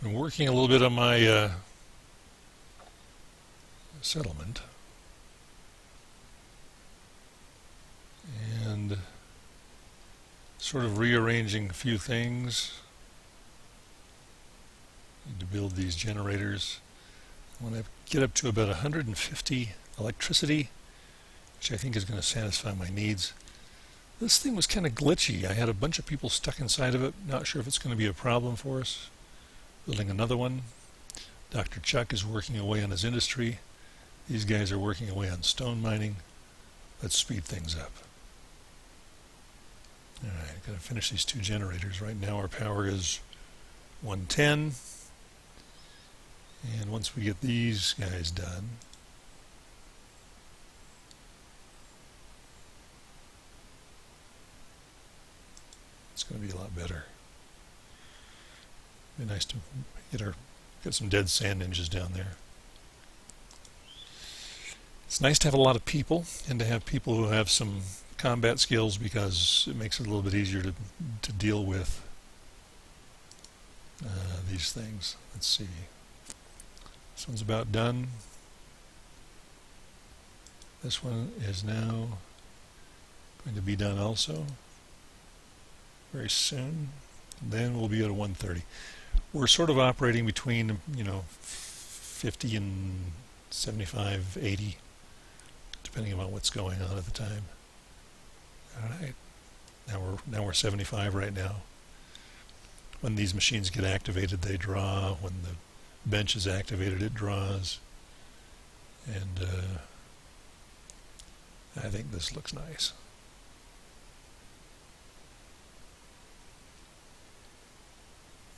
Been working a little bit on my settlement and sort of rearranging a few things. Need to build these generators. I want to get up to about 150 electricity, which I think is going to satisfy my needs. This thing was kind of glitchy. I had a bunch of people stuck inside of it. Not sure if it's going to be a problem for us. Building another one. Dr. Chuck is working away on his industry. These guys are working away on stone mining. Let's speed things up. Alright, got to finish these two generators. Right now our power is 110. And once we get these guys done, it's going to be a lot better. Be nice to get some dead sand ninjas down there. It's nice to have a lot of people and to have people who have some combat skills, because it makes it a little bit easier to deal with these things. Let's see. This one's about done. This one is now going to be done also very soon. Then we'll be at a 130. We're sort of operating between 50 and 75, 80, depending on what's going on at the time. All right, now we're 75 right now. When these machines get activated, they draw. When the bench is activated, it draws. And I think this looks nice.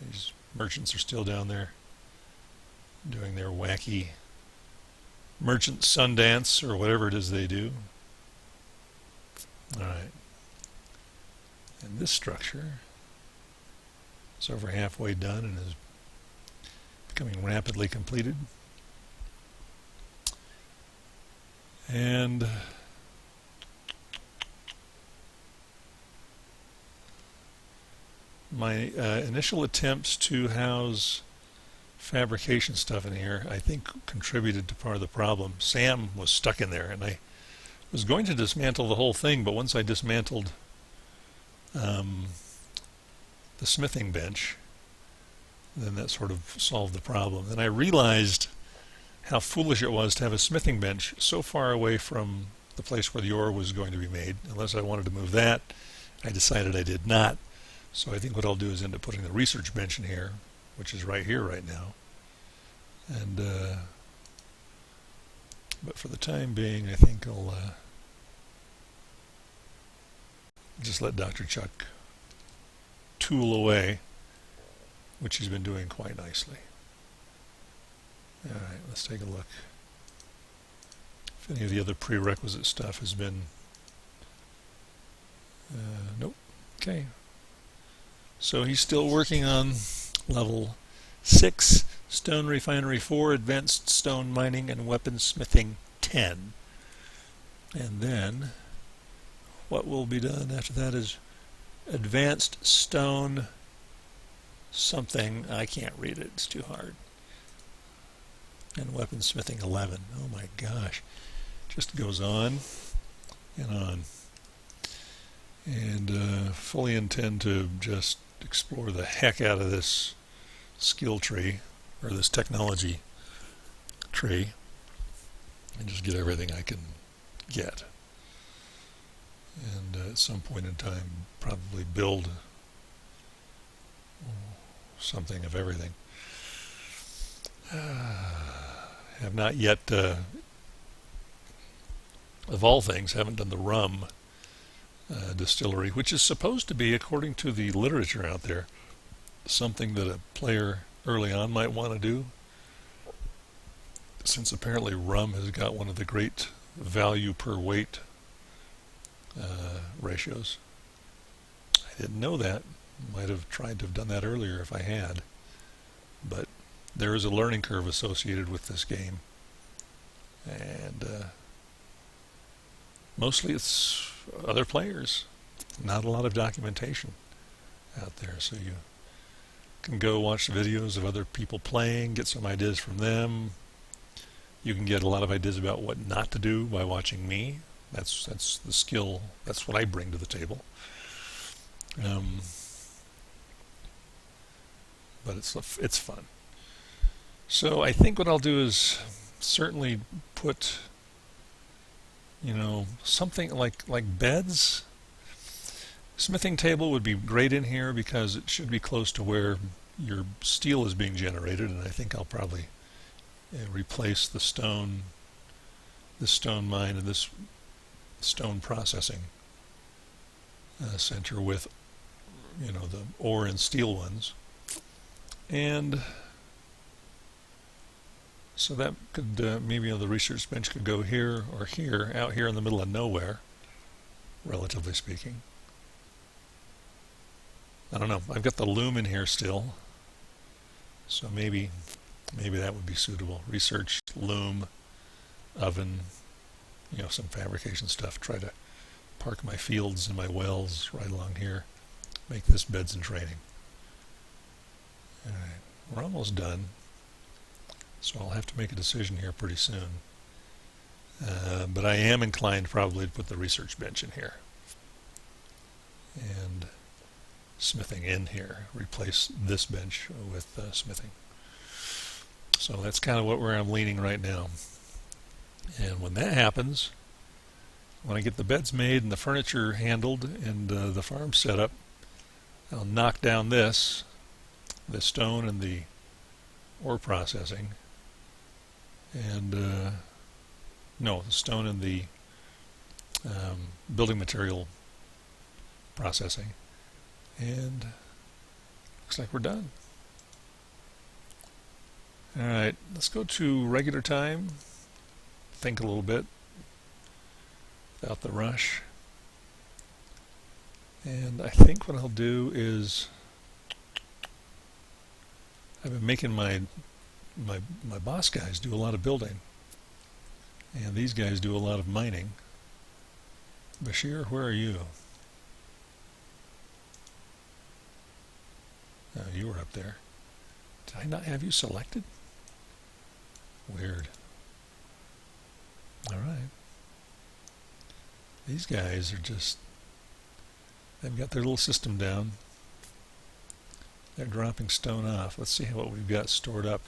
These merchants are still down there doing their wacky merchant Sundance or whatever it is they do. Alright. And this structure is over halfway done and is becoming rapidly completed. And my initial attempts to house fabrication stuff in here, I think, contributed to part of the problem. Sam was stuck in there, and I was going to dismantle the whole thing, but once I dismantled the smithing bench, then that sort of solved the problem. And I realized how foolish it was to have a smithing bench so far away from the place where the ore was going to be made. Unless I wanted to move that, I decided I did not. So I think what I'll do is end up putting the research bench in here, which is right here right now. And but for the time being, I think I'll just let Dr. Chuck tool away, which he's been doing quite nicely. Alright, let's take a look. If any of the other prerequisite stuff has been... nope. Okay. So he's still working on level 6, Stone Refinery 4, Advanced Stone Mining and Weaponsmithing 10. And then what will be done after that is Advanced Stone something. I can't read it, it's too hard. And Weaponsmithing 11. Oh my gosh. Just goes on and on. And fully intend to just explore the heck out of this skill tree, or this technology tree, and just get everything I can get. And at some point in time, probably build something of everything. Have not yet, of all things, haven't done the rum distillery, which is supposed to be, according to the literature out there, something that a player early on might want to do, since apparently rum has got one of the great value per weight ratios. I didn't know that. Might have tried to have done that earlier if I had, but there is a learning curve associated with this game, and mostly it's other players, not a lot of documentation out there, so you can go watch videos of other people playing, get some ideas from them. You can get a lot of ideas about what not to do by watching me. That's the skill. That's what I bring to the table. But it's fun. So I think what I'll do is certainly put, something like beds. Smithing table would be great in here because it should be close to where your steel is being generated, and I think I'll probably replace the stone mine and this stone processing center with the ore and steel ones. And so that could maybe the research bench could go here or here, out here in the middle of nowhere, relatively speaking. I don't know. I've got the loom in here still, so maybe that would be suitable. Research, loom, oven, some fabrication stuff. Try to park my fields and my wells right along here. Make this beds and training. All right, we're almost done, so I'll have to make a decision here pretty soon. But I am inclined probably to put the research bench in here. And smithing in here. Replace this bench with smithing. So that's kind of where I'm leaning right now. And when that happens, when I get the beds made and the furniture handled and the farm set up, I'll knock down the stone and the ore processing, and no, the stone and the building material processing, and looks like we're done. All right, let's go to regular time. Think a little bit without the rush. And I think what I'll do is, I've been making my boss guys do a lot of building, and these guys do a lot of mining. Bashir, where are you? Oh, you were up there. Did I not have you selected? Weird. All right. These guys are just, they've got their little system down. They're dropping stone off. Let's see what we've got stored up.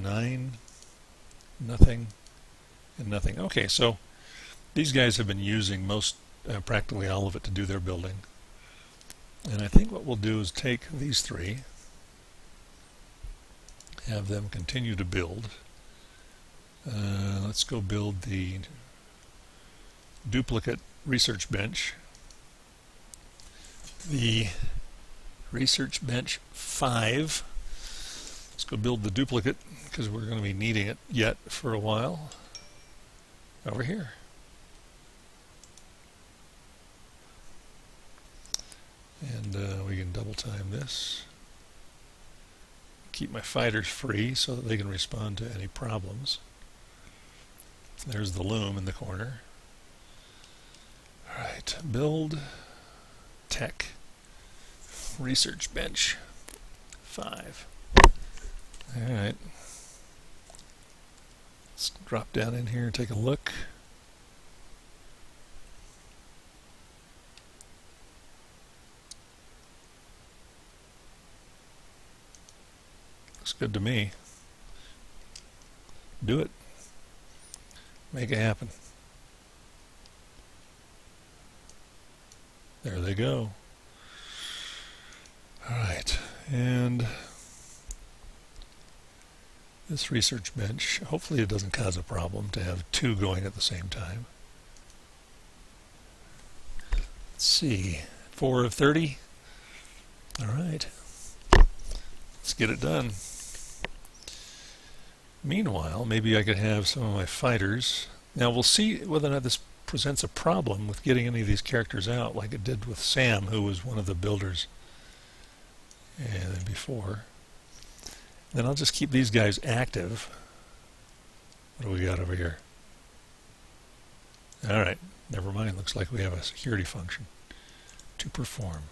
9, nothing, and nothing. Okay, so these guys have been using practically all of it to do their building. And I think what we'll do is take these three, have them continue to build. Let's go build the duplicate research bench. The research bench 5. Let's go build the duplicate because we're going to be needing it yet for a while. Over here. And we can double time this. Keep my fighters free so that they can respond to any problems. There's the loom in the corner. Alright, build tech research bench 5. Alright. Let's drop down in here and take a look. Looks good to me. Do it. Make it happen. There they go. Alright, and this research bench, hopefully it doesn't cause a problem to have 2 going at the same time. Let's see, 4 of 30. Alright, let's get it done. Meanwhile, maybe I could have some of my fighters. Now we'll see whether or not this presents a problem with getting any of these characters out, like it did with Sam, who was one of the builders before. Then I'll just keep these guys active. What do we got over here? Alright, never mind. Looks like we have a security function to perform.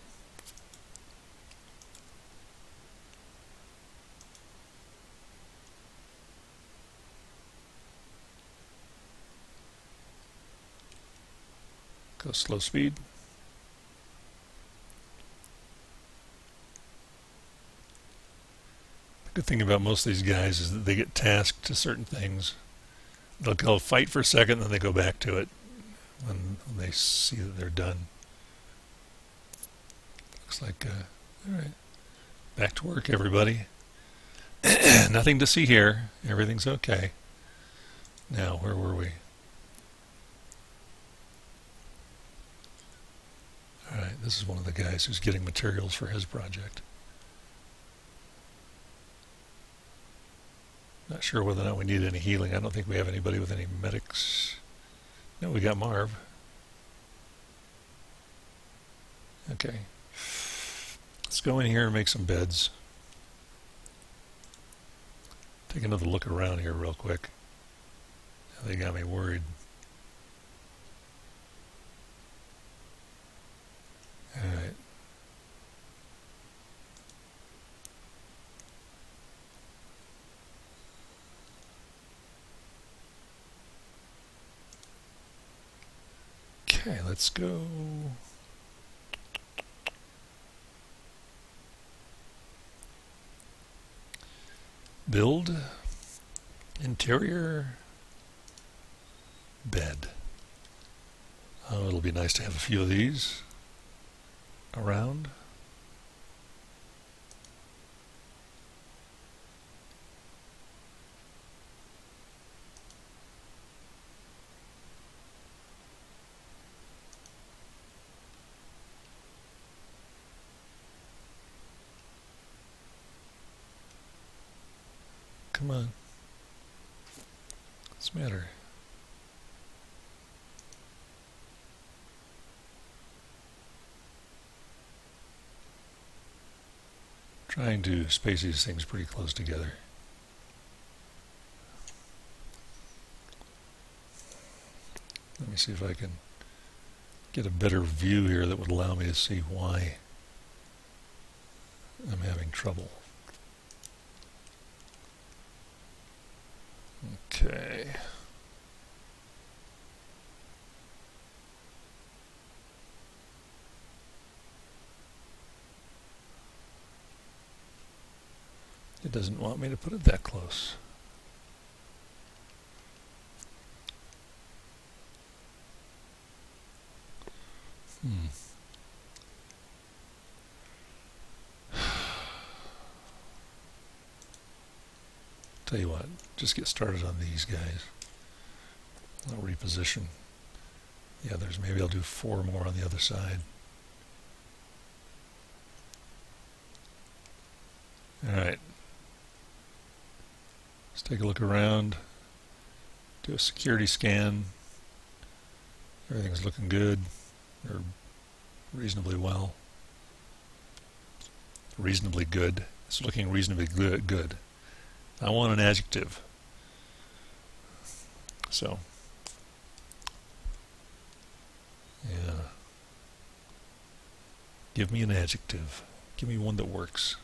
Go slow speed. The good thing about most of these guys is that they get tasked to certain things. They'll go fight for a second, then they go back to it when they see that they're done. Looks like, all right, back to work, everybody. Nothing to see here. Everything's okay. Now, where were we? All right, this is one of the guys who's getting materials for his project. Not sure whether or not we need any healing. I don't think we have anybody with any medics. No, we got Marv. Okay. Let's go in here and make some beds. Take another look around here real quick. They got me worried. Alright. Okay, let's go. Build interior bed. Oh, it'll be nice to have a few of these around. Come on. What's the matter? Trying to space these things pretty close together. Let me see if I can get a better view here that would allow me to see why I'm having trouble. Okay. It doesn't want me to put it that close. Tell you what, just get started on these guys. I'll reposition the others. Maybe I'll do 4 more on the other side. Alright. Let's take a look around. Do a security scan. Everything's looking good. Or reasonably well. Reasonably good. It's looking reasonably good. I want an adjective. So, yeah. Give me an adjective. Give me one that works.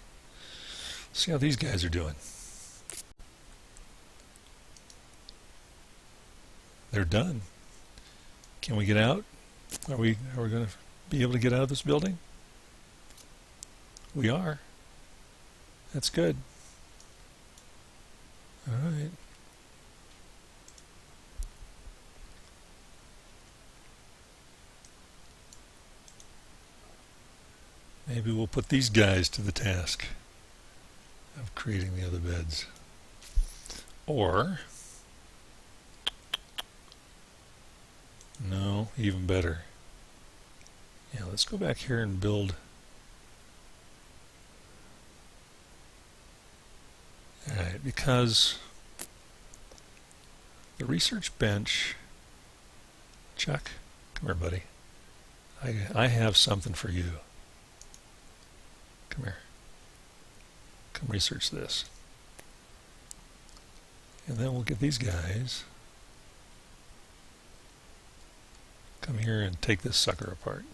See how these guys are doing. They're done. Can we get out? Are we going to be able to get out of this building? We are. That's good. All right. Maybe we'll put these guys to the task of creating the other beds. Or, no, even better. Yeah, let's go back here and build. Alright, because the research bench, Chuck, come here, buddy. I have something for you. Come here. Come research this. And then we'll get these guys. Come here and take this sucker apart.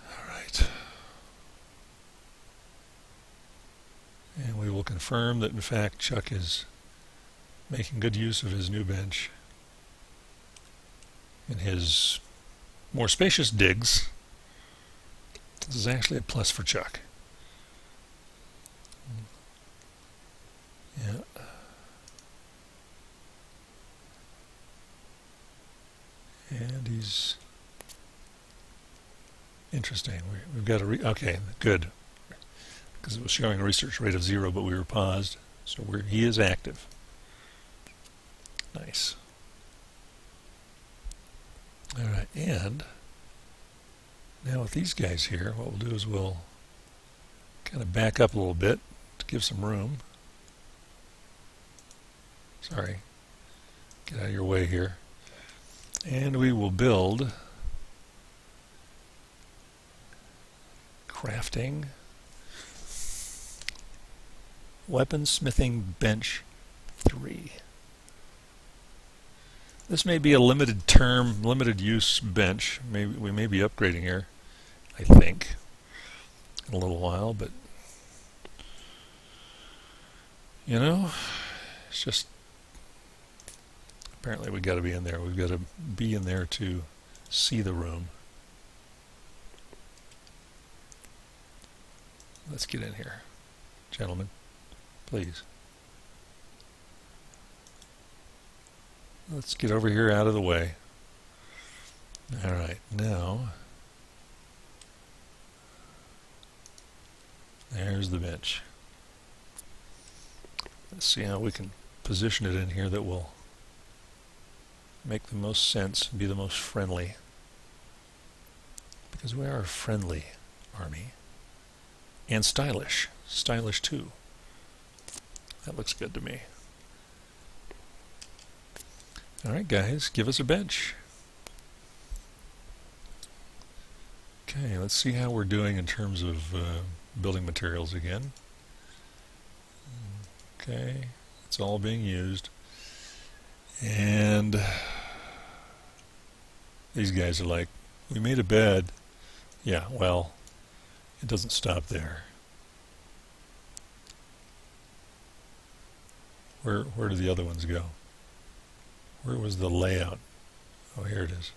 Alright. And we will confirm that in fact Chuck is making good use of his new bench. in his more spacious digs. This is actually a plus for Chuck. Yeah. And he's interesting. We've got a okay, good, because it was showing a research rate of 0, but we were paused, so he is active. Nice. All right, and now with these guys here, what we'll do is we'll kind of back up a little bit to give some room. Sorry, get out of your way here. And we will build crafting weaponsmithing bench 3. This may be a limited term, limited use bench. We may be upgrading here, I think, in a little while, but you know, it's just apparently we've got to be in there. We've got to be in there to see the room. Let's get in here, gentlemen, please. Let's get over here out of the way. All right, now there's the bench. Let's see how we can position it in here that will make the most sense and be the most friendly. Because we are a friendly army. And stylish. Stylish too. That looks good to me. Alright guys, give us a bench. Okay, let's see how we're doing in terms of building materials again. Okay, it's all being used. And these guys are like, we made a bed. Yeah, well, it doesn't stop there. Where do the other ones go? Where was the layout? Oh, here it is.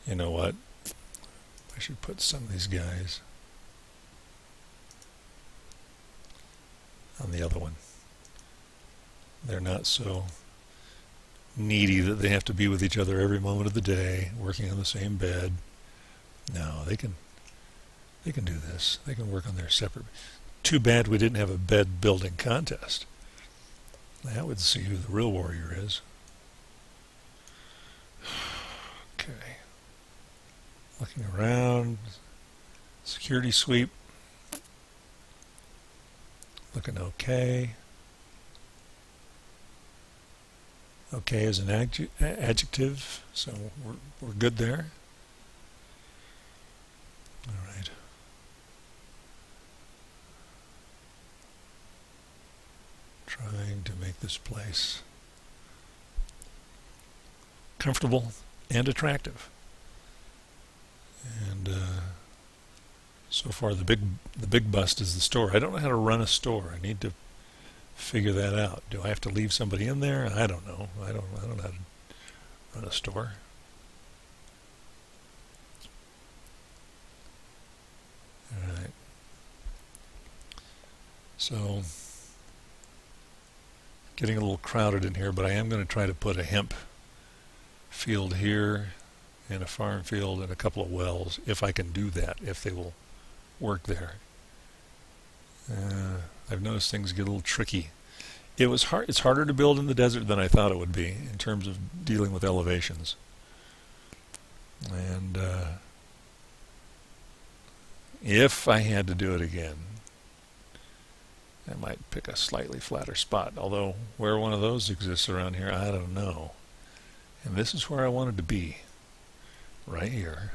You know what? I should put some of these guys on the other one. They're not so needy that they have to be with each other every moment of the day, working on the same bed. No, they can do this. They can work on their separate. Too bad we didn't have a bed building contest. That would see who the real warrior is. Okay. Looking around. Security sweep. Looking okay. Okay is an adjective, so we're good there. All right. Trying to make this place comfortable and attractive. And so far the big bust is the store. I don't know how to run a store. I need to figure that out. Do I have to leave somebody in there? I don't know. I don't know how to run a store. All right. So getting a little crowded in here, but I am going to try to put a hemp field here and a farm field and a couple of wells, if I can do that, if they will work there. I've noticed things get a little tricky. It was hard. It's harder to build in the desert than I thought it would be in terms of dealing with elevations. And if I had to do it again, I might pick a slightly flatter spot, although where one of those exists around here, I don't know. And this is where I wanted to be, right here,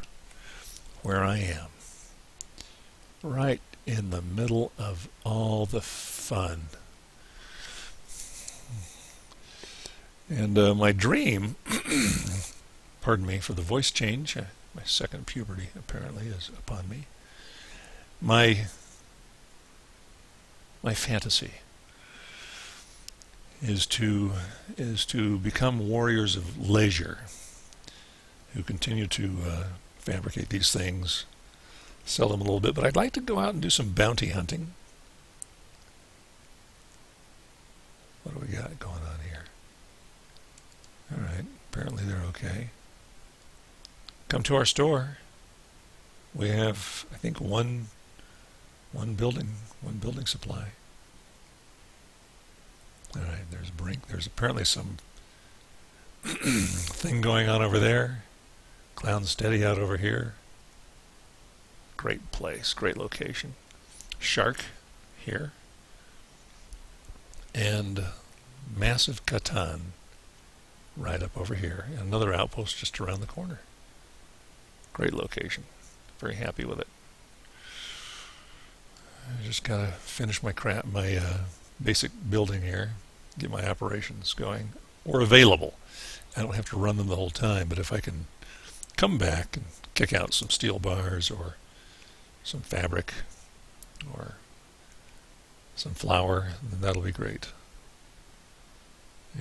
where I am, right in the middle of all the fun. And my dream, pardon me for the voice change, my second puberty apparently is upon me. My my fantasy is to become warriors of leisure who continue to fabricate these things, sell them a little bit, but I'd like to go out and do some bounty hunting. What do we got going on here? All right, apparently they're okay. Come to our store. We have, I think, one building supply. All right, there's Brink. There's apparently some thing going on over there. Clown Steady out over here. Great place, great location. Shark here. And massive Catan right up over here. And another outpost just around the corner. Great location. Very happy with it. I just gotta finish my basic building here, get my operations going, or available. I don't have to run them the whole time, but if I can come back and kick out some steel bars or some fabric or some flour, then that'll be great.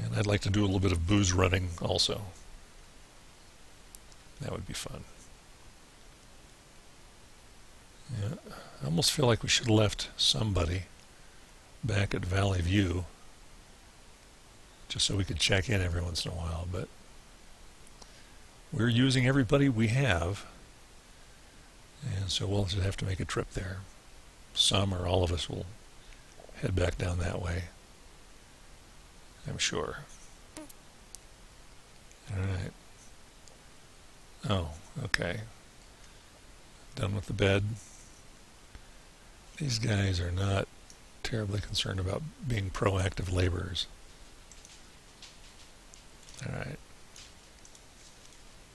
And I'd like to do a little bit of booze running also. That would be fun. Yeah, I almost feel like we should have left somebody back at Valley View just so we could check in every once in a while, but we're using everybody we have, and so we'll just have to make a trip there. Some or all of us will head back down that way, I'm sure. All right. Oh, okay. Done with the bed. These guys are not terribly concerned about being proactive laborers. All right.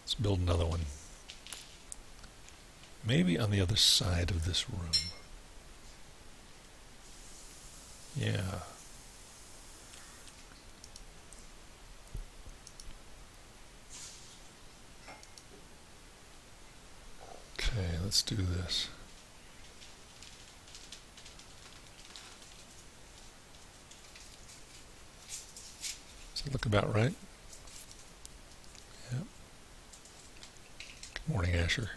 Let's build another one. Maybe on the other side of this room. Yeah. Okay, let's do this. Does it look about right? Yep. Good morning, Asher.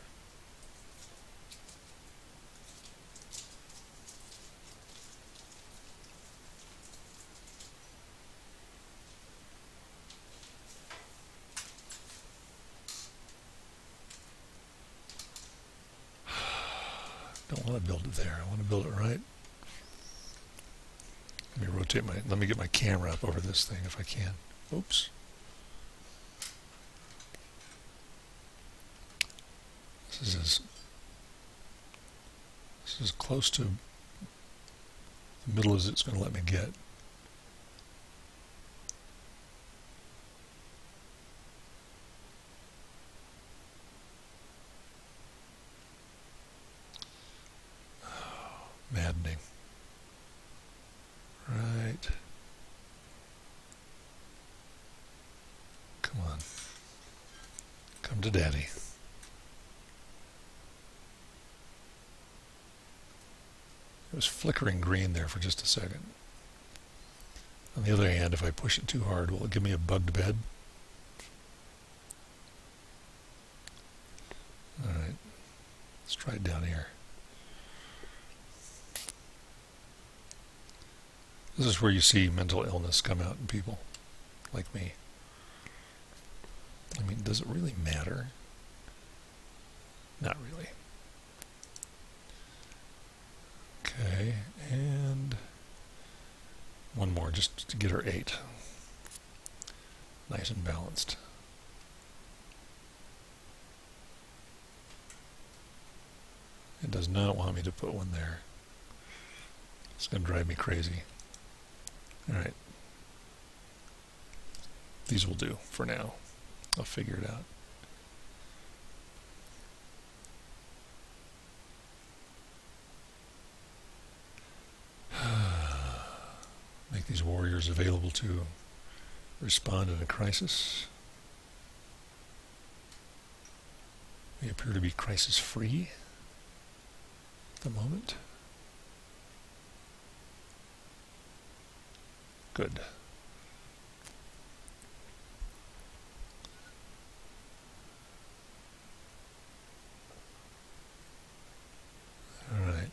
Don't want to build it there. I want to build it right. Let me get my camera up over this thing if I can. Oops. This is as close to the middle as it's going to let me get. Maddening. Right. Come on. Come to Daddy. It was flickering green there for just a second. On the other hand, if I push it too hard, will it give me a bugged bed? Alright. Let's try it down here. This is where you see mental illness come out in people like me. I mean, does it really matter? Not really. Okay, and one more just to get her 8. Nice and balanced. It does not want me to put one there. It's going to drive me crazy. Alright. These will do for now. I'll figure it out. Make these warriors available to respond in a crisis. We appear to be crisis-free at the moment. Good. All right.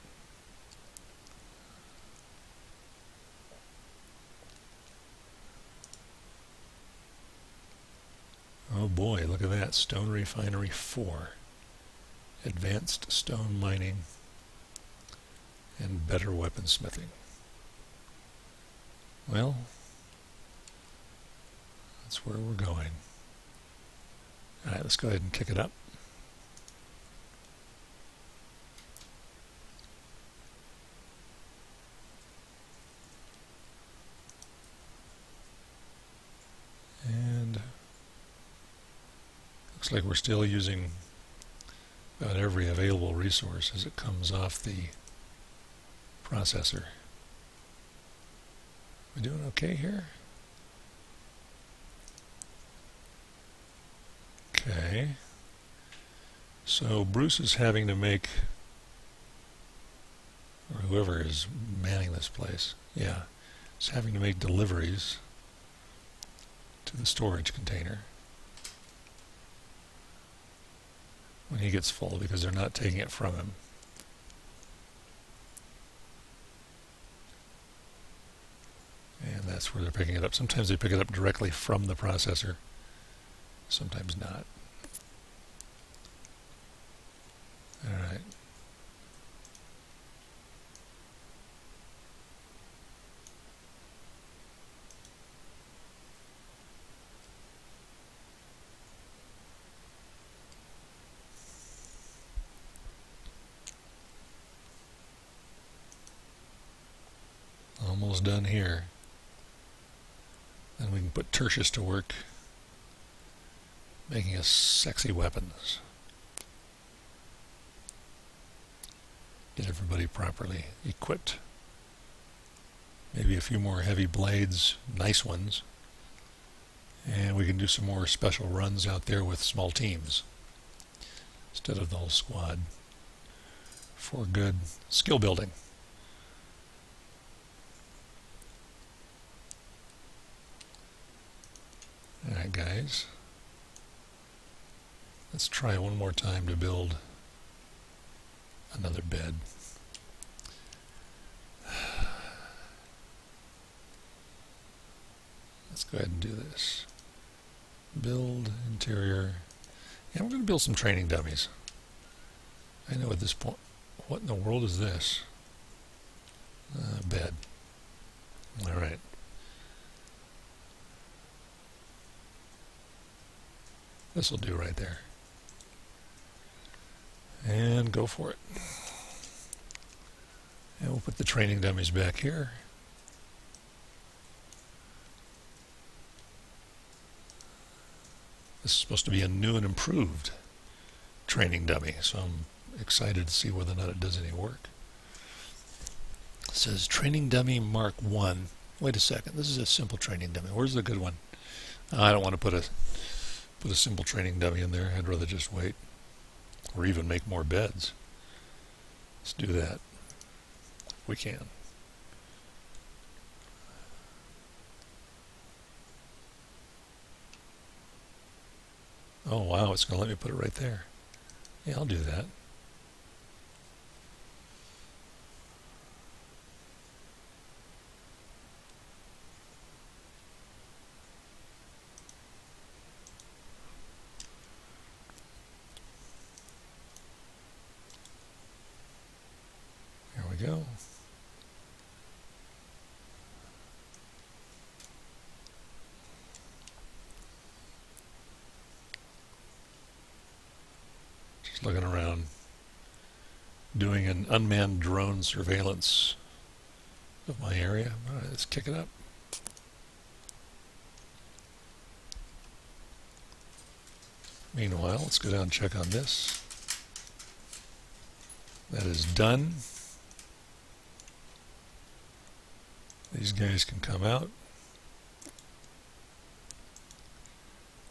Oh boy, look at that. Stone Refinery 4. Advanced stone mining and better weaponsmithing. Well, that's where we're going. Alright, let's go ahead and kick it up. And looks like we're still using about every available resource as it comes off the processor. We doing okay here? Okay. So Bruce is having to make, or whoever is manning this place, yeah, is having to make deliveries to the storage container when he gets full because they're not taking it from him. And that's where they're picking it up. Sometimes they pick it up directly from the processor, sometimes not. All right. Almost done here. Then we can put Tertius to work making us sexy weapons. Get everybody properly equipped. Maybe a few more heavy blades, nice ones. And we can do some more special runs out there with small teams instead of the whole squad for good skill building. Alright guys, let's try one more time to build another bed. Let's go ahead and do this. Build interior. Yeah, we're going to build some training dummies. I know at this point, what in the world is this? Bed. Alright. This will do right there. And go for it. And we'll put the training dummies back here. This is supposed to be a new and improved training dummy, so I'm excited to see whether or not it does any work. It says training dummy Mark 1. Wait a second, this is a simple training dummy. Where's the good one? I don't want to put a simple training dummy in there. I'd rather just wait. Or even make more beds. Let's do that. If we can. Oh wow, it's going to let me put it right there. Yeah, I'll do that. There we go. Just looking around, doing an unmanned drone surveillance of my area. All right, let's kick it up. Meanwhile, let's go down and check on this. That is done. These guys can come out.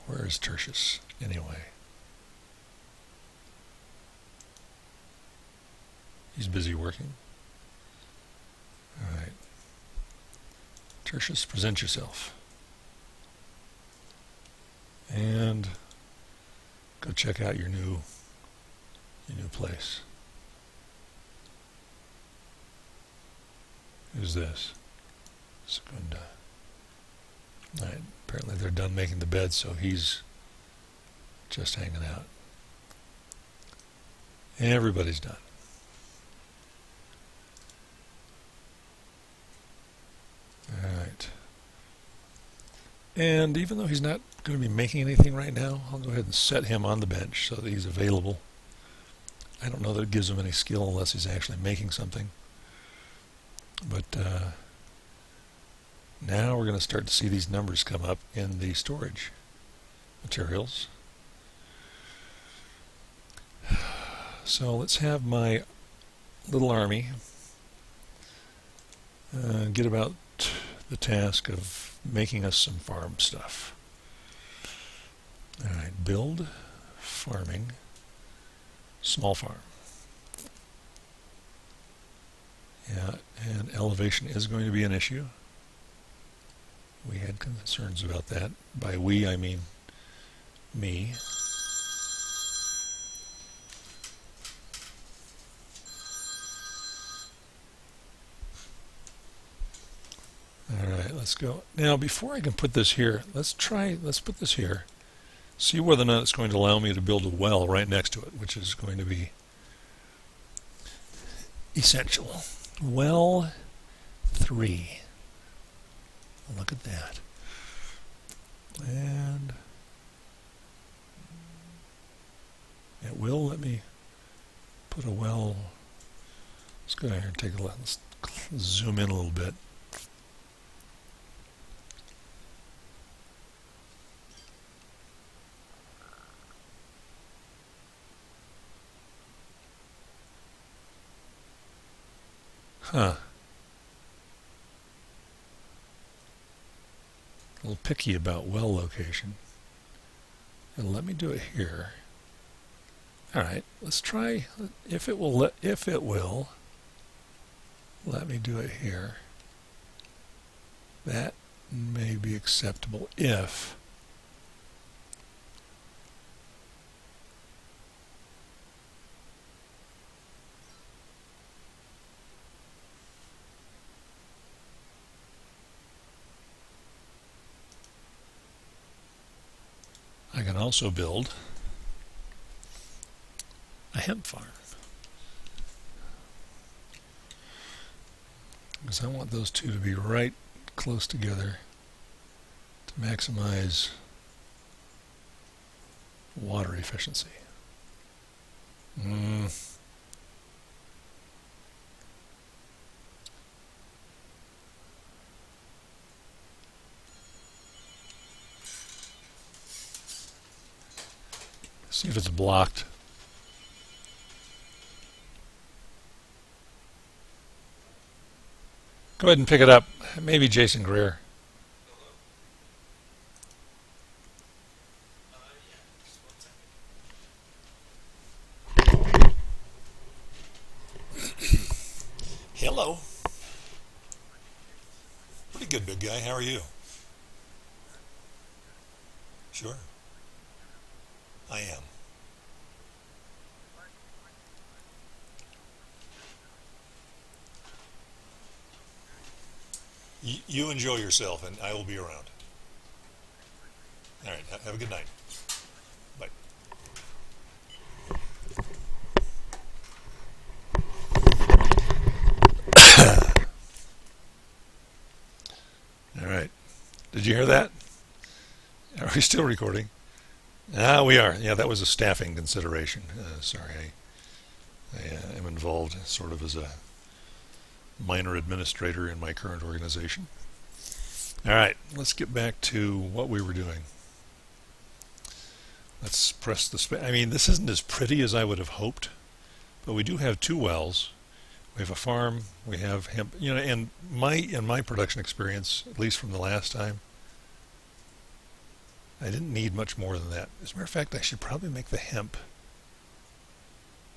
Where is Tertius anyway? He's busy working. Alright. Tertius, present yourself. And go check out your new place. Who's this? Secunda. Alright, apparently they're done making the bed, so he's just hanging out. Everybody's done. Alright. And even though he's not going to be making anything right now, I'll go ahead and set him on the bench so that he's available. I don't know that it gives him any skill unless he's actually making something. But now we're going to start to see these numbers come up in the storage materials. So let's have my little army get about the task of making us some farm stuff. Alright, build, farming, small farm. Yeah, and elevation is going to be an issue. We had concerns about that. By we, I mean me. Alright, let's go. Now, before I can put this here, let's put this here. See whether or not it's going to allow me to build a well right next to it, which is going to be essential. Well 3. Look at that. And it will let me put a well. Let's go down here and take a look. Let's zoom in a little bit. Huh. A little picky about well location. And let me do it here. Alright, let's try if it will let me do it here. That may be acceptable if I can also build a hemp farm, because I want those two to be right close together to maximize water efficiency. See if it's blocked. Go ahead and pick it up. Maybe Jason Greer. Hello. Pretty good, big guy. How are you? Sure. I am. You enjoy yourself, and I will be around. All right. Have a good night. Bye. All right. Did you hear that? Are we still recording? We are. Yeah, that was a staffing consideration. Sorry, I am involved sort of as a minor administrator in my current organization. All right, let's get back to what we were doing. Let's press the I mean, this isn't as pretty as I would have hoped, but we do have two wells. We have a farm. We have hemp. You know, and in my production experience, at least from the last time, I didn't need much more than that. As a matter of fact, I should probably make the hemp.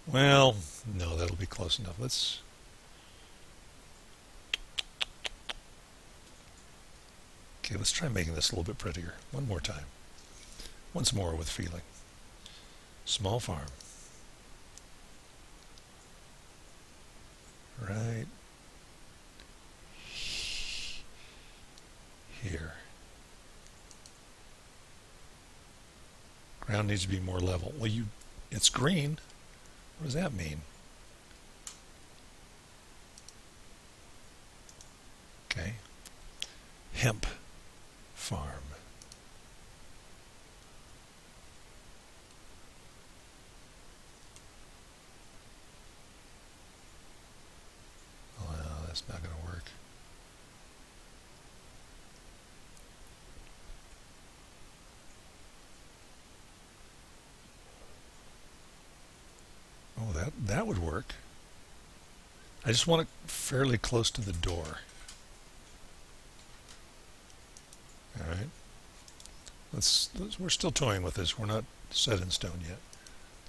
Well, no, that'll be close enough. Okay, let's try making this a little bit prettier. One more time. Once more with feeling. Small farm. Right here. Ground needs to be more level. Well, it's green. What does that mean? Okay. Hemp Farm. Well, that's not going to work. Oh, that would work. I just want it fairly close to the door. All right. We're still toying with this. We're not set in stone yet.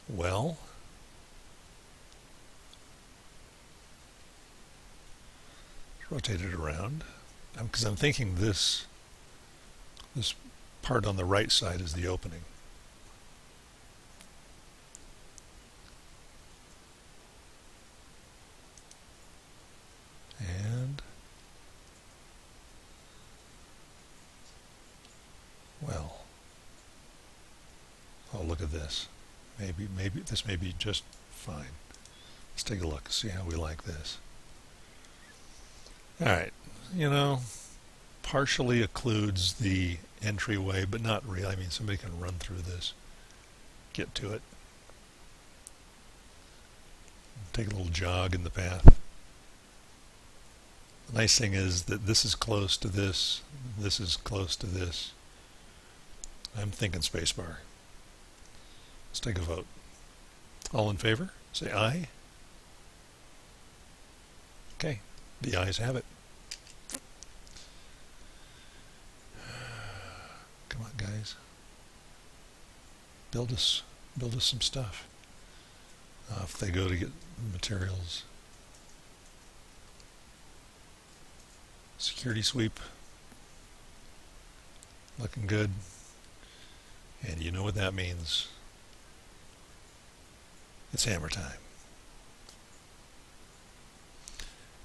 Well, rotate it around because I'm thinking this part on the right side is the opening. And well, oh, look at this. Maybe this may be just fine. Let's take a look, see how we like this. All right, partially occludes the entryway, but not really. I mean, somebody can run through this, get to it, take a little jog in the path. The nice thing is that this is close to this, this is close to this. I'm thinking spacebar. Let's take a vote. All in favor? Say aye. Okay, the ayes have it. Come on, guys. Build us some stuff. If they go to get materials. Security sweep. Looking good. And you know what that means. It's hammer time.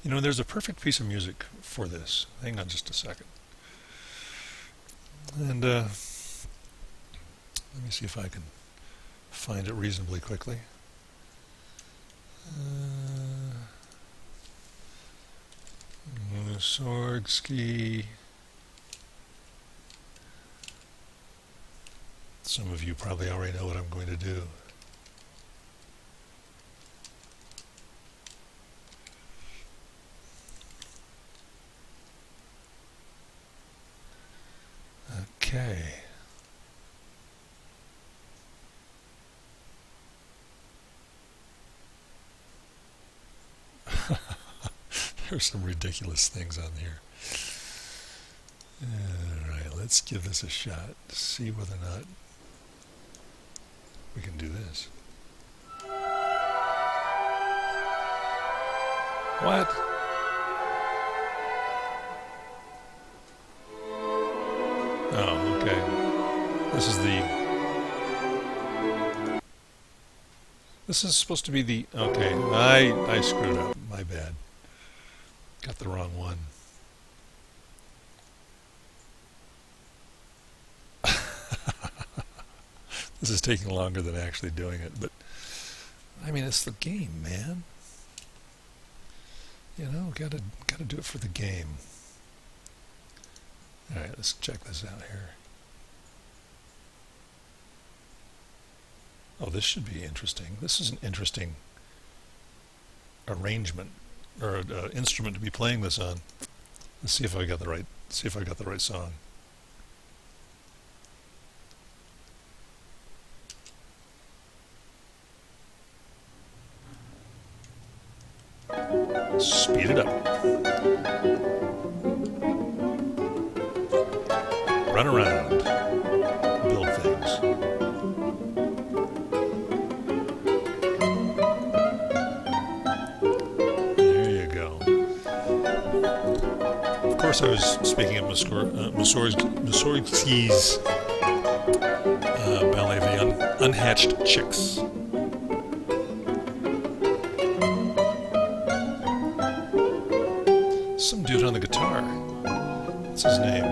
There's a perfect piece of music for this. Hang on just a second. And let me see if I can find it reasonably quickly. Sorgsky. Some of you probably already know what I'm going to do. Okay. There's some ridiculous things on here. Alright, let's give this a shot. See whether or not we can do this. What? Oh, okay. This is supposed to be the... Okay, I screwed up. My bad. Got the wrong one. This is taking longer than actually doing it, but I mean, it's the game, man. Gotta do it for the game. All right, let's check this out here. Oh, this should be interesting. This is an interesting arrangement or instrument to be playing this on. Let's see if I got the right. See if I got the right song. Speed it up. Run around. Build things. There you go. Of course, I was speaking of Mussorgsky's ballet of the Unhatched Chicks. Some dude on the guitar. What's his name?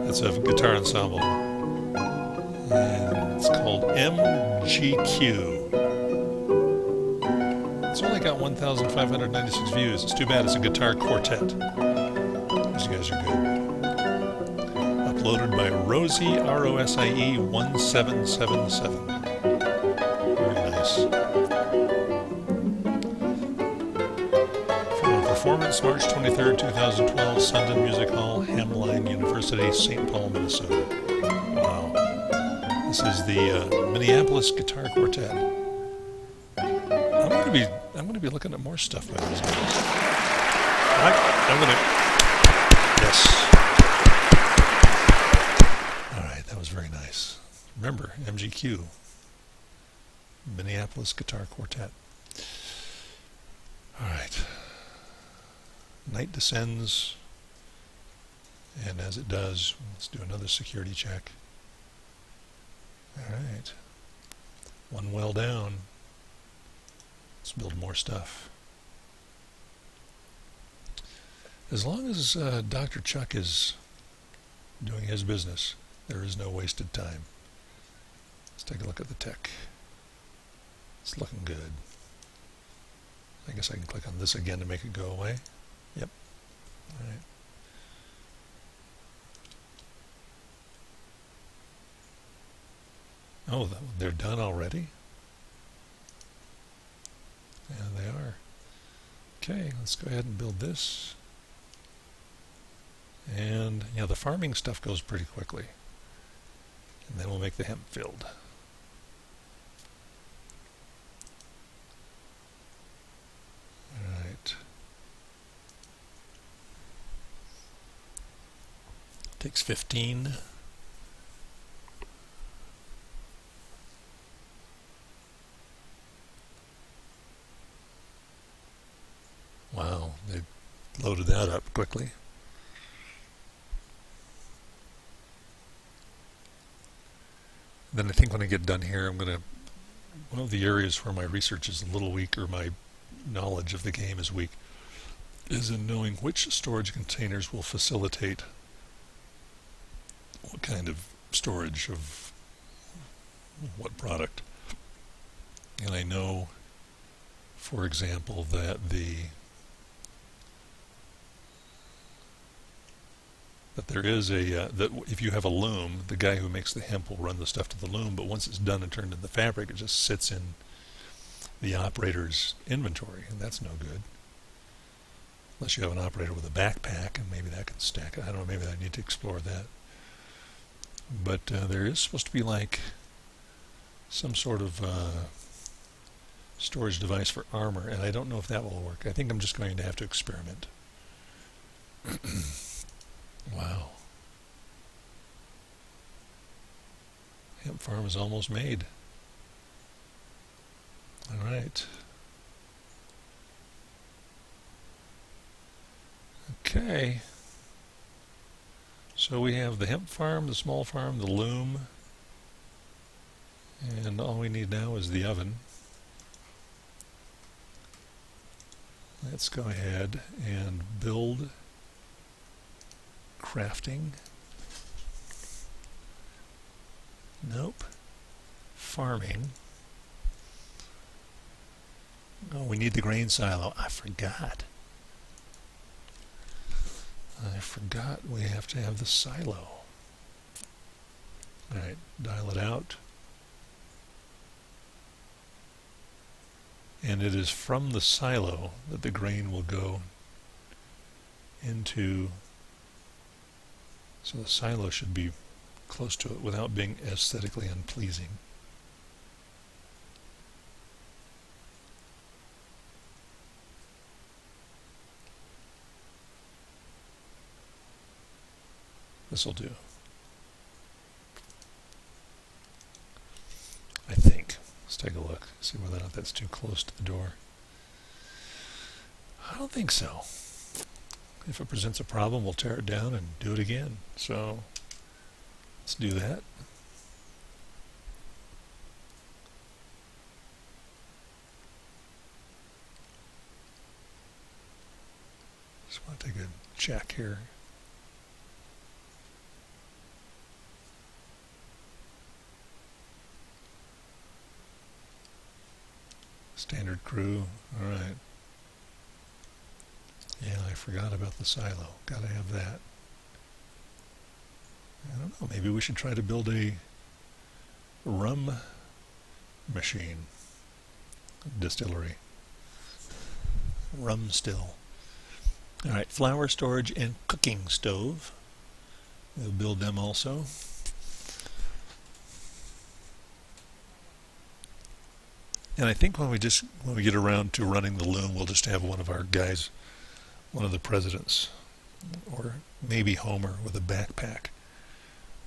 It's a guitar ensemble. And it's called MGQ. It's only got 1,596 views. It's too bad it's a guitar quartet. These guys are good. Uploaded by Rosie, ROSIE 1777. Very nice. From a performance March 23rd, 2012, Sundon Music Hall, Hamline University, St. Paul, Minnesota. Wow. This is the Minneapolis Guitar Quartet. I'm going to be looking at more stuff by these guys. I'm going to... Yes. All right, that was very nice. Remember, MGQ, Minneapolis Guitar Quartet. All right. Night descends, and as it does, let's do another security check. All right. One well down. Let's build more stuff. As long as Dr. Chuck is doing his business, there is no wasted time. Let's take a look at the tech. It's looking good. I guess I can click on this again to make it go away. Yep. All right. Oh, they're done already? Yeah, they are. Okay, let's go ahead and build this. And, yeah, the farming stuff goes pretty quickly. And then we'll make the hemp field. Alright. Takes 15. Wow, they loaded that up quickly. Then I think when I get done here, I'm going to... One of the areas where my research is a little weak, or my knowledge of the game is weak, is in knowing which storage containers will facilitate what kind of storage of what product. And I know, for example, that there is that if you have a loom, the guy who makes the hemp will run the stuff to the loom, but once it's done and turned into the fabric, it just sits in the operator's inventory, and that's no good. Unless you have an operator with a backpack, and maybe that can stack it. I don't know, maybe I need to explore that. But there is supposed to be like some sort of storage device for armor, and I don't know if that will work. I think I'm just going to have to experiment. Wow. Hemp Farm is almost made. All right. Okay. So we have the hemp farm, the small farm, the loom, and all we need now is the oven. Let's go ahead and build crafting. Nope. Farming. Oh, we need the grain silo. I forgot we have to have the silo. Alright, dial it out. And it is from the silo that the grain will go into, so the silo should be close to it without being aesthetically unpleasing. This'll do. I think. Let's take a look, see whether or not that's too close to the door. I don't think so. If it presents a problem, we'll tear it down and do it again. So let's do that. Just want to take a check here. Standard crew. All right. Yeah, I forgot about the silo. Gotta have that. I don't know. Maybe we should try to build a rum machine. Distillery. Rum still. All right, flour storage and cooking stove. We'll build them also. And I think when we get around to running the loom, we'll just have one of our guys, one of the presidents, or maybe Homer with a backpack,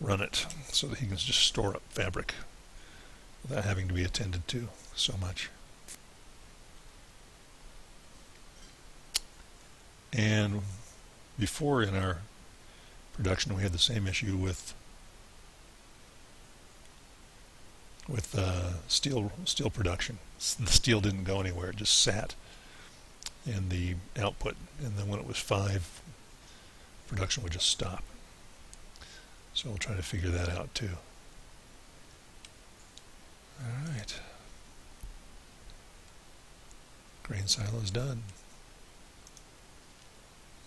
run it so that he can just store up fabric without having to be attended to so much. And before in our production, we had the same issue with steel production. The steel didn't go anywhere; it just sat in the output, and then when it was 5, production would just stop. So we'll try to figure that out too. All right, grain silo is done.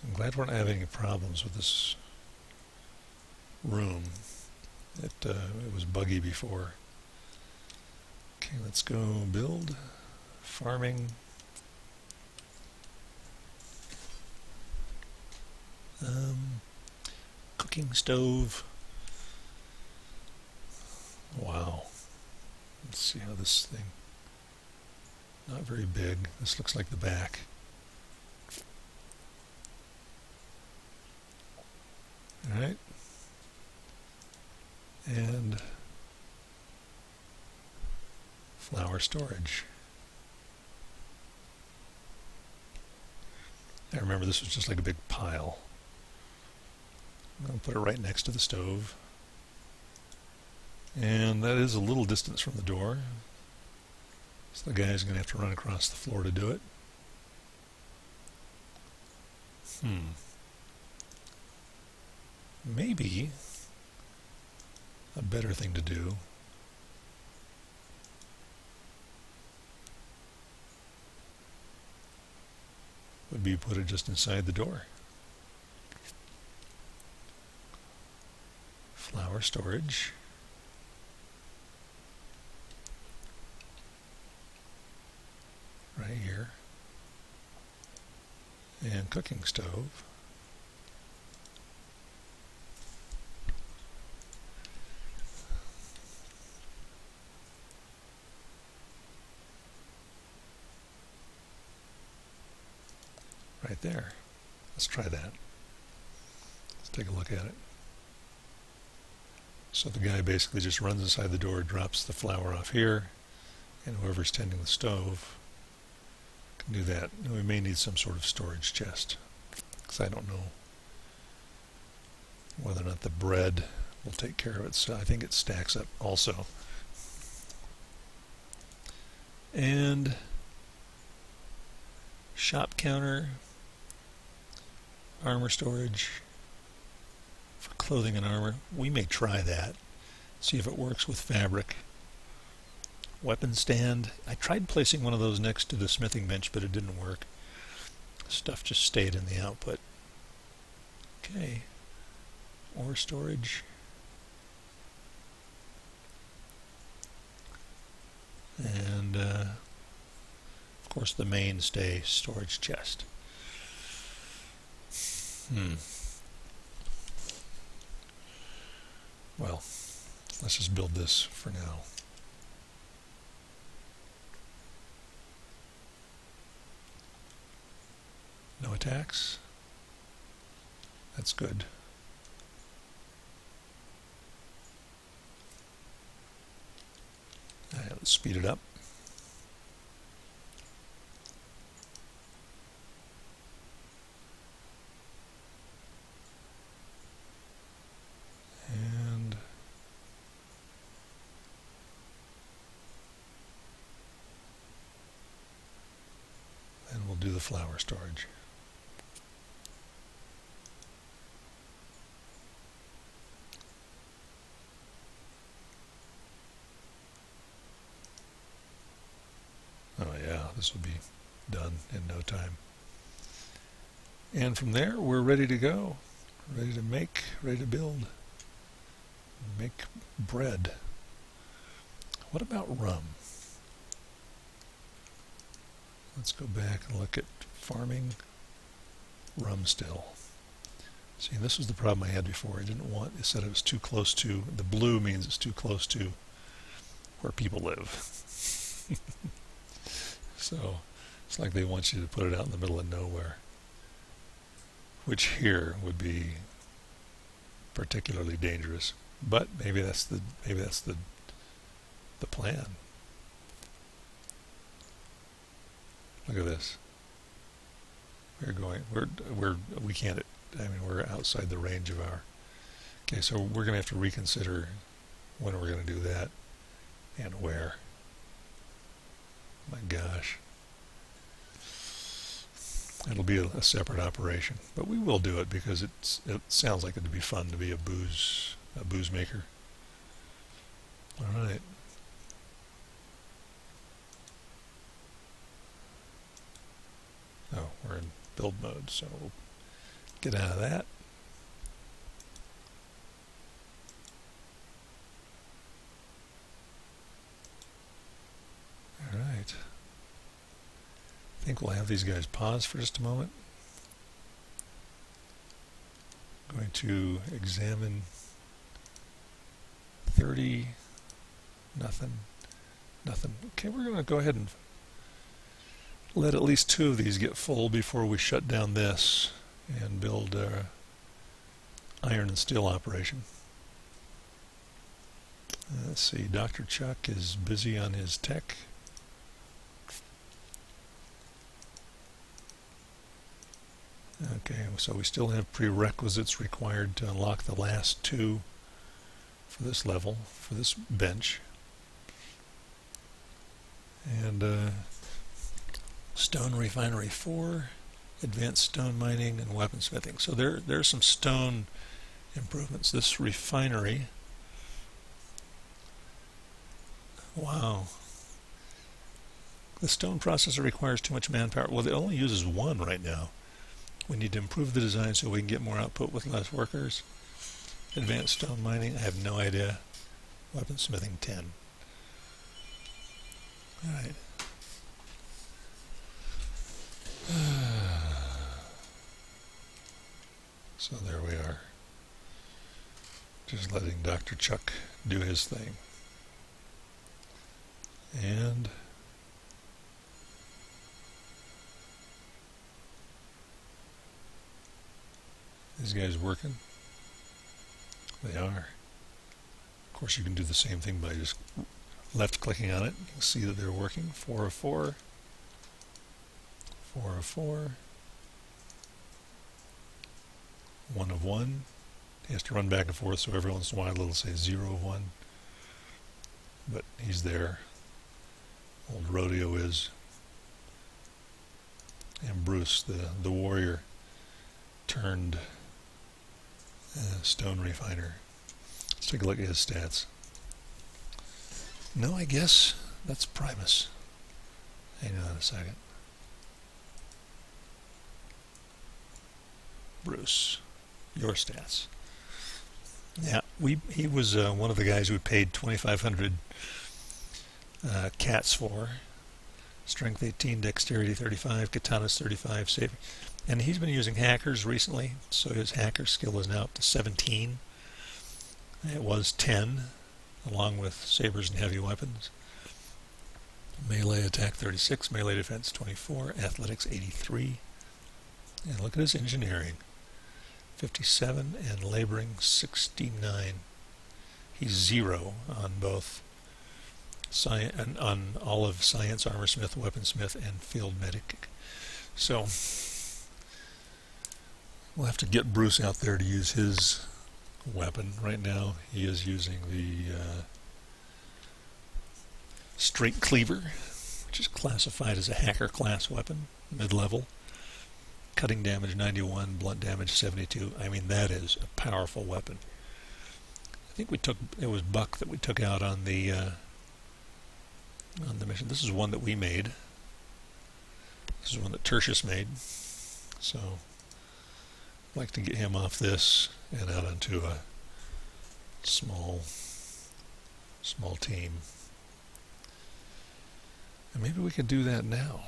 I'm glad we're not having any problems with this room. It was buggy before. Okay, let's go build farming. Cooking stove. Wow. Let's see how this thing. Not very big. This looks like the back. All right. And flour storage. I remember this was just like a big pile. I'll put it right next to the stove. And that is a little distance from the door. So the guy's going to have to run across the floor to do it. Maybe a better thing to do would be put it just inside the door. Flour storage. Right here. And cooking stove. Right there. Let's try that. Let's take a look at it. So the guy basically just runs inside the door, drops the flour off here, and whoever's tending the stove can do that. And we may need some sort of storage chest, because I don't know whether or not the bread will take care of it. So I think it stacks up also. And shop counter, armor storage for clothing and armor. We may try that, see if it works with fabric. Weapon stand. I tried placing one of those next to the smithing bench, but it didn't work. Stuff just stayed in the output. Okay. Ore storage. And of course the mainstay storage chest. Well, let's just build this for now. No attacks. That's good. All right, let's speed it up. flower storage. Oh yeah, this will be done in no time. And from there, we're ready to go. Ready to make, ready to build. Make bread. What about rum? Let's go back and look at farming rum still. See, this was the problem I had before. I didn't want, it said it was too close to, the blue means it's too close to where people live. So it's like they want you to put it out in the middle of nowhere, which here would be particularly dangerous. But maybe that's the plan. Look at this. We can't. I mean, we're outside the range of our. Okay, so we're going to have to reconsider when we're going to do that and where. My gosh. It'll be a separate operation, but we will do it because it sounds like it'd be fun to be a booze maker. All right. Oh, we're in build mode, so we'll get out of that. All right. I think we'll have these guys pause for just a moment. I'm going to examine 30, nothing. Okay, we're going to go ahead and let at least 2 of these get full before we shut down this and build our iron and steel operation. Let's see, Dr. Chuck is busy on his tech. Okay, so we still have prerequisites required to unlock the last 2 for this level, for this bench. And stone refinery 4, advanced stone mining and weaponsmithing. So there's some stone improvements. This refinery, wow. The stone processor requires too much manpower. Well, it only uses 1 right now. We need to improve the design so we can get more output with less workers. Advanced stone mining, I have no idea. Weaponsmithing 10. Alright. So there we are. Just letting Dr. Chuck do his thing. And these guys working? They are. Of course, you can do the same thing by just left clicking on it. You can see that they're working. 4 of 4. 4 of 4. 1 of 1. He has to run back and forth, so every once in a while it'll say 0 of 1. But he's there. Old Rodeo is. And Bruce, the warrior, turned stone refiner. Let's take a look at his stats. No, I guess that's Primus. Hang on a second. Bruce, your stats. Yeah, he was one of the guys we paid 2,500 cats for. Strength 18, dexterity 35, katanas 35, saving. And he's been using hackers recently, so his hacker skill is now up to 17. It was 10, along with sabers and heavy weapons. Melee attack 36, melee defense 24, athletics 83. And look at his engineering. 57 and laboring 69. He's 0 on both on all of science, armorsmith, weaponsmith, and field medic. So we'll have to get Bruce out there to use his weapon. Right now he is using the straight cleaver, which is classified as a hacker class weapon, mid-level. cutting damage 91, blunt damage 72. I mean, that is a powerful weapon. I think it was Buck that we took out on the mission. This is one that we made. This is one that Tertius made. So I'd like to get him off this and out onto a small team. And maybe we could do that now.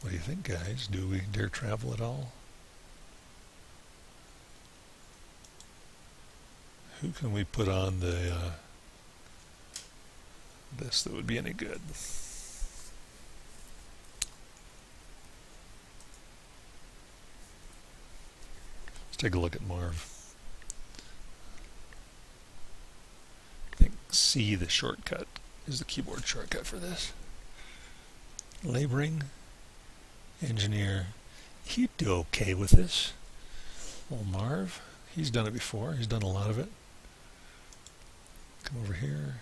What do you think, guys? Do we dare travel at all? Who can we put on the this that would be any good? Let's take a look at Marv. I think C, the shortcut, is the keyboard shortcut for this. Laboring. Engineer, he'd do okay with this. Well, Marv, he's done it before. He's done a lot of it. Come over here.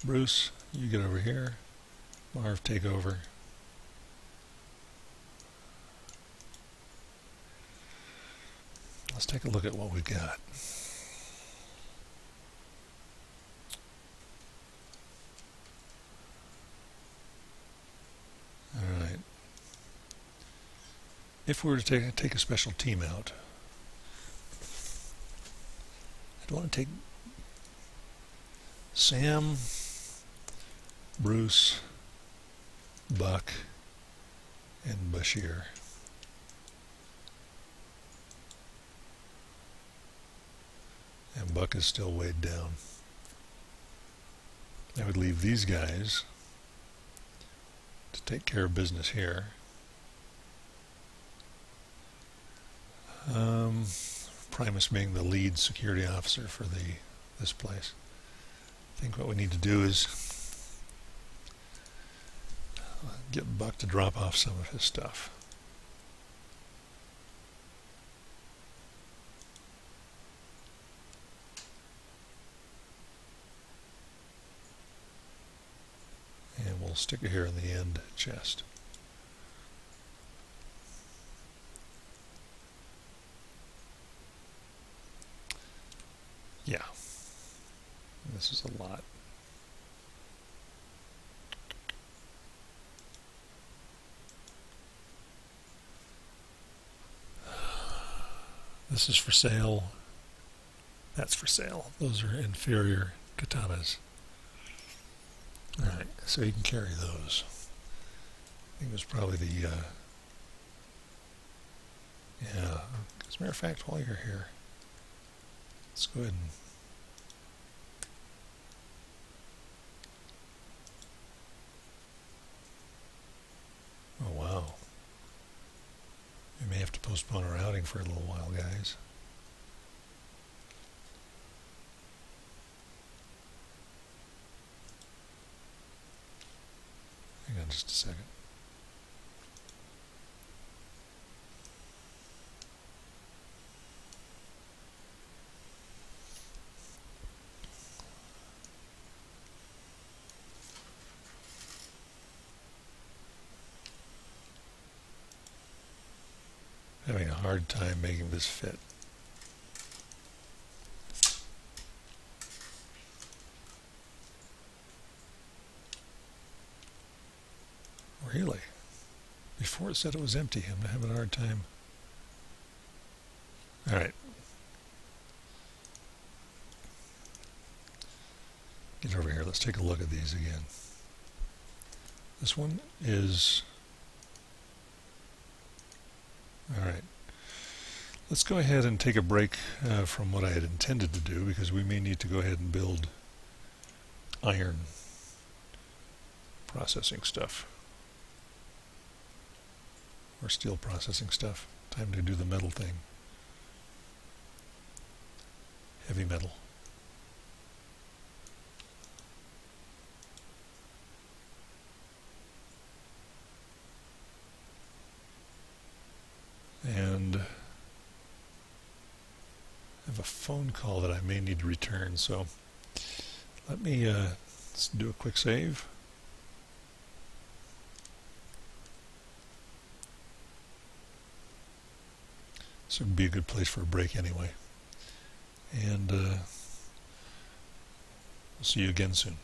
Bruce, you get over here. Marv, take over. Let's take a look at what we've got. All right. If we were to take a special team out, I'd want to take Sam, Bruce, Buck, and Bashir. And Buck is still weighed down. I would leave these guys to take care of business here. Primus being the lead security officer for this place. I think what we need to do is get Buck to drop off some of his stuff. And we'll stick it here in the end chest. Yeah, this is a lot. This is for sale. That's for sale. Those are inferior katanas. Alright, so you can carry those. I think it was probably the, yeah. As a matter of fact, while you're here, let's go ahead and oh wow. We may have to postpone our outing for a little while, guys. Hang on just a second. Having a hard time making this fit. Really? Before it said it was empty, I'm having a hard time. All right. Get over here. Let's take a look at these again. This one is... All right. Let's go ahead and take a break from what I had intended to do, because we may need to go ahead and build iron processing stuff. Or steel processing stuff. Time to do the metal thing. Heavy metal. And I have a phone call that I may need to return, so let me Let's do a quick save. This would be a good place for a break anyway. And we'll see you again soon.